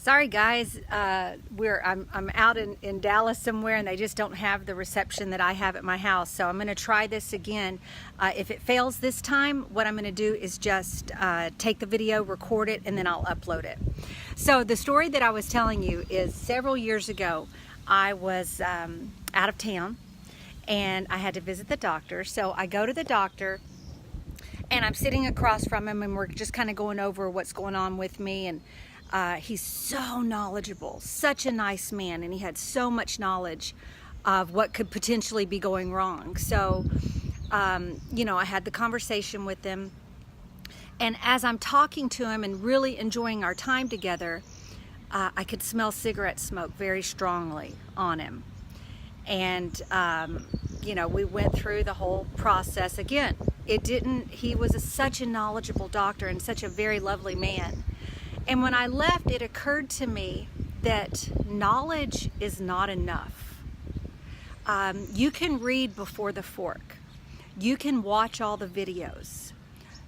Sorry guys, I'm out in Dallas somewhere and they just don't have the reception that I have at my house. So I'm going to try this again. If it fails this time, what I'm going to do is just take the video, record it, and then I'll upload it. So the story that I was telling you is several years ago, I was out of town and I had to visit the doctor. So I go to the doctor and I'm sitting across from him and we're just kind of going over what's going on with me. And he's so knowledgeable, such a nice man, and he had so much knowledge of what could potentially be going wrong. So, I had the conversation with him, and as I'm talking to him and really enjoying our time together, I could smell cigarette smoke very strongly on him. And, we went through the whole process again. He was such a knowledgeable doctor and such a very lovely man. And when I left, it occurred to me that knowledge is not enough. You can read before the fork. You can watch all the videos.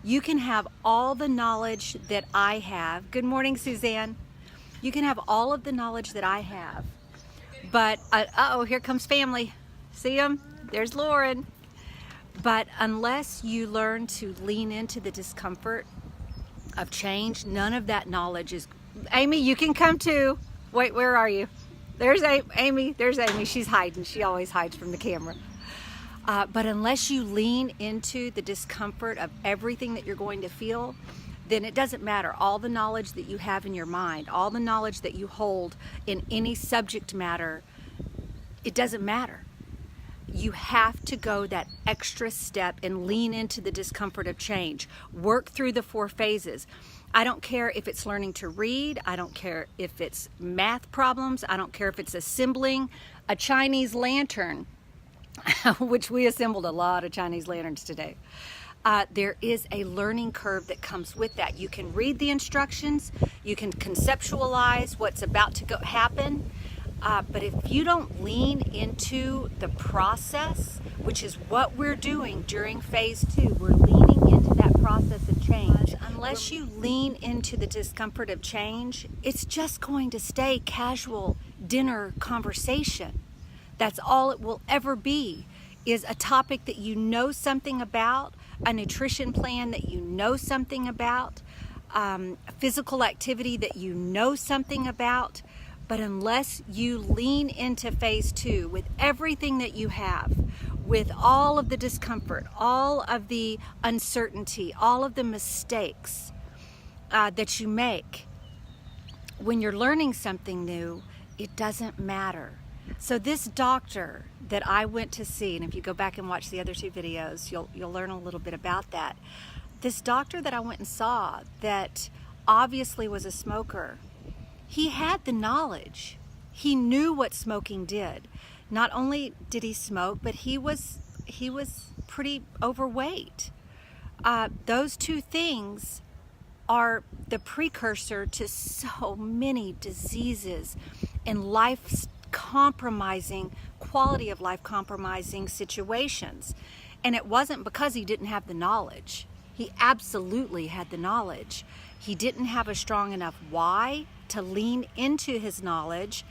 You can have all the knowledge that I have. Good morning, Suzanne. You can have all of the knowledge that I have. But, uh-oh, here comes family. See them? There's Lauren. But unless you learn to lean into the discomfort of change, none of that knowledge is... Amy, you can come too. Wait, where are you? There's Amy. There's Amy. She's hiding. She always hides from the camera. But unless you lean into the discomfort of everything that you're going to feel, then it doesn't matter. All the knowledge that you have in your mind, all the knowledge that you hold in any subject matter, it doesn't matter. You have to go that extra step and lean into the discomfort of change. Work through the 4 phases. I don't care if it's learning to read. I don't care if it's math problems. I don't care if it's assembling a Chinese lantern, which we assembled a lot of Chinese lanterns today. There is a learning curve that comes with that. You can read the instructions. You can conceptualize what's about to happen. But if you don't lean into the process, which is what we're doing during phase 2, we're leaning into that process of change. Unless you lean into the discomfort of change, it's just going to stay casual dinner conversation. That's all it will ever be, is a topic that you know something about, a nutrition plan that you know something about, physical activity that you know something about. But unless you lean into phase 2 with everything that you have, with all of the discomfort, all of the uncertainty, all of the mistakes that you make, when you're learning something new, it doesn't matter. So this doctor that I went to see, and if you go back and watch the other 2 videos, you'll learn a little bit about that. This doctor that I went and saw that obviously was a smoker, he had the knowledge. He knew what smoking did. Not only did he smoke, but he was pretty overweight. Those 2 things are the precursor to so many diseases and life-compromising, quality of life compromising situations. And it wasn't because he didn't have the knowledge. He absolutely had the knowledge. He didn't have a strong enough why to lean into his knowledge,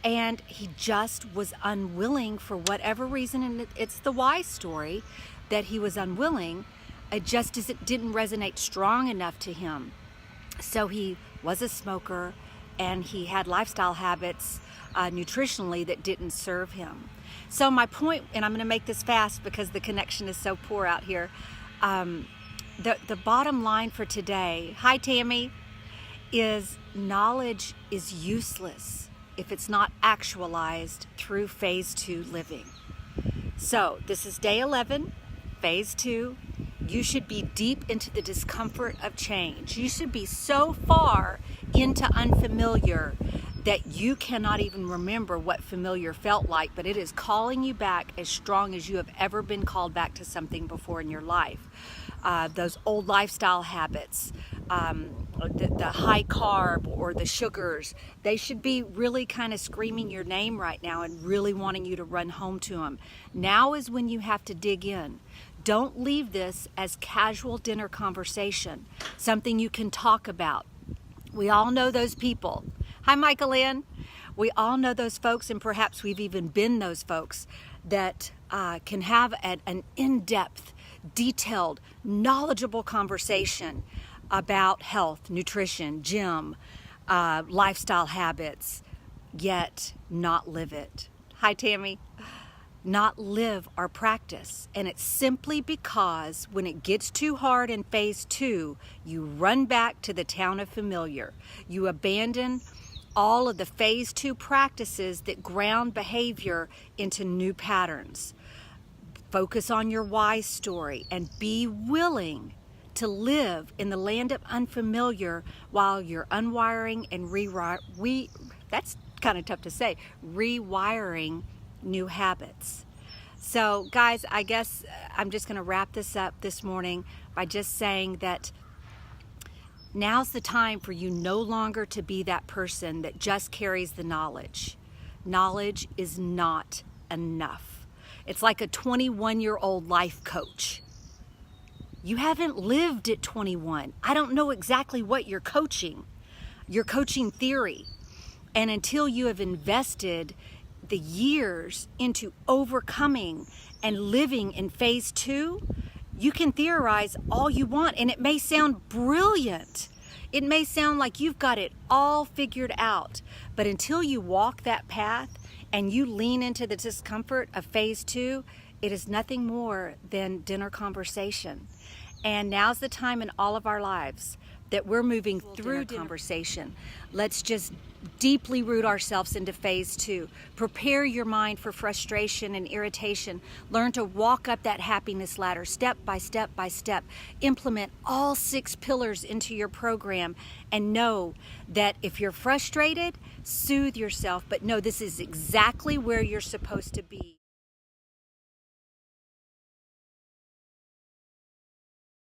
and he just was unwilling for whatever reason, and it's the why story, that he was unwilling. It didn't resonate strong enough to him. So he was a smoker, and he had lifestyle habits nutritionally that didn't serve him. So my point, and I'm going to make this fast because the connection is so poor out here, the bottom line for today, hi Tammy, is knowledge is useless if it's not actualized through phase 2 living. So this is day 11, phase 2. You should be deep into the discomfort of change. You should be so far into unfamiliar that you cannot even remember what familiar felt like, but it is calling you back as strong as you have ever been called back to something before in your life. Those old lifestyle habits, the high carb or the sugars, they should be really kind of screaming your name right now and really wanting you to run home to them. Now is when you have to dig in. Don't leave this as casual dinner conversation, something you can talk about. We all know those people Hi, Michael Ann. We all know those folks, and perhaps we've even been those folks that can have an in-depth, detailed, knowledgeable conversation about health, nutrition, gym, lifestyle habits, yet not live it. Hi, Tammy. Not live our practice. And it's simply because when it gets too hard in phase 2, you run back to the town of familiar. You abandon all of the phase 2 practices that ground behavior into new patterns. Focus on your why story and be willing to live in the land of unfamiliar while you're unwiring and that's kind of tough to say, rewiring new habits. So guys, I guess I'm just going to wrap this up this morning by just saying that now's the time for you no longer to be that person that just carries the knowledge. Knowledge is not enough. It's like a 21-year-old life coach. You haven't lived at 21. I don't know exactly what you're coaching. You're coaching theory. And until you have invested the years into overcoming and living in phase 2, you can theorize all you want, and it may sound brilliant. It may sound like you've got it all figured out, but until you walk that path and you lean into the discomfort of phase 2, it is nothing more than dinner conversation. And now's the time in all of our lives that we're moving through conversation. Let's just deeply root ourselves into phase 2. Prepare your mind for frustration and irritation. Learn to walk up that happiness ladder step by step by step. Implement all 6 pillars into your program and know that if you're frustrated, soothe yourself, but know this is exactly where you're supposed to be.